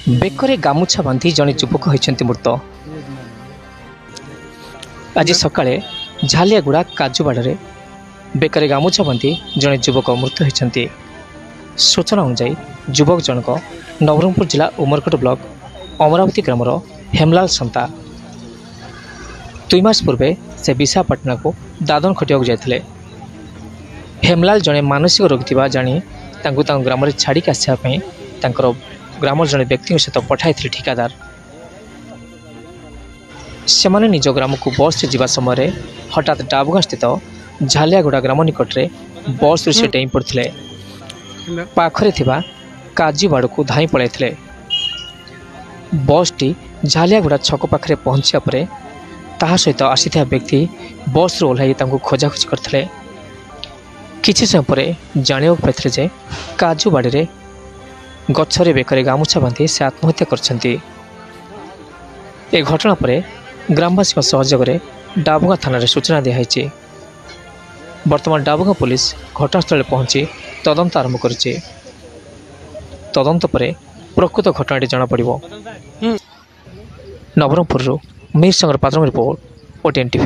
ବେକରେ ଗାମୁଛା ବାନ୍ଧି ଜଣେ ଯୁବକ ହୋଇଛନ୍ତି ମୃତ। ଆଜି ସକାଳେ ଝାଲିଆଗୁଡ଼ା କାଜୁବାଡ଼ରେ ବେକରେ ଗାମୁଛା ବାନ୍ଧି ଜଣେ ଯୁବକ ମୃତ ହୋଇଛନ୍ତି। ସୂଚନା ଅନୁଯାୟୀ ଯୁବକ ଜଣକ ନବରଙ୍ଗପୁର ଜିଲ୍ଲା ଉମରକୋଟ ବ୍ଲକ ଅମରାବତୀ ଗ୍ରାମର ହେମଲାଲ ସନ୍ତା। 2 ମାସ ପୂର୍ବେ ସେ ବିଶାଖାପାଟଣାକୁ ଦାଦନ ଖଟିବାକୁ ଯାଇଥିଲେ। ହେମଲାଲ ଜଣେ ମାନସିକ ରୋଗୀ ଥିବା ଜାଣି ତାଙ୍କୁ ତାଙ୍କ ଗ୍ରାମରେ ଛାଡ଼ିକି ଆସିବା ପାଇଁ ତାଙ୍କର ଗ୍ରାମର ଜଣେ ବ୍ୟକ୍ତିଙ୍କ ସହିତ ପଠାଇଥିଲେ ଠିକାଦାର। ସେମାନେ ନିଜ ଗ୍ରାମକୁ ବସ୍ରେ ଯିବା ସମୟରେ ହଠାତ୍ ଡାବୁଗାଁ ସ୍ଥିତ ଝାଲିଆଗୁଡ଼ା ଗ୍ରାମ ନିକଟରେ ବସ୍ରୁ ସେ ଡେଇଁ ପଡ଼ିଥିଲେ। ପାଖରେ ଥିବା କାଜିବାଡ଼କୁ ଧାଇଁ ପଳାଇଥିଲେ। ବସ୍ଟି ଝାଲିଆଗୁଡ଼ା ଛକ ପାଖରେ ପହଞ୍ଚିବା ପରେ ତାହା ସହିତ ଆସିଥିବା ବ୍ୟକ୍ତି ବସ୍ରୁ ଓହ୍ଲାଇ ତାଙ୍କୁ ଖୋଜାଖୋଜି କରିଥିଲେ। କିଛି ସମୟ ପରେ ଜାଣିବାକୁ ପାଇଥିଲେ ଯେ କାଜୁବାଡ଼ିରେ ଗଛରେ ବେକରେ ଗାମୁଛା ବାନ୍ଧି ସେ ଆତ୍ମହତ୍ୟା କରିଛନ୍ତି। ଏ ଘଟଣା ପରେ ଗ୍ରାମବାସୀଙ୍କ ସହଯୋଗରେ ଡାବୁଗାଁ ଥାନାରେ ସୂଚନା ଦିଆଯାଇଛି। ବର୍ତ୍ତମାନ ଡାବୁଗାଁ ପୁଲିସ ଘଟଣାସ୍ଥଳରେ ପହଞ୍ଚି ତଦନ୍ତ ଆରମ୍ଭ କରିଛି। ତଦନ୍ତ ପରେ ପ୍ରକୃତ ଘଟଣାଟି ଜଣାପଡ଼ିବ। ନବରଙ୍ଗପୁରରୁ ମୀର ସାଗର ପାତ୍ରଙ୍କ ରିପୋର୍ଟ, OTN TV।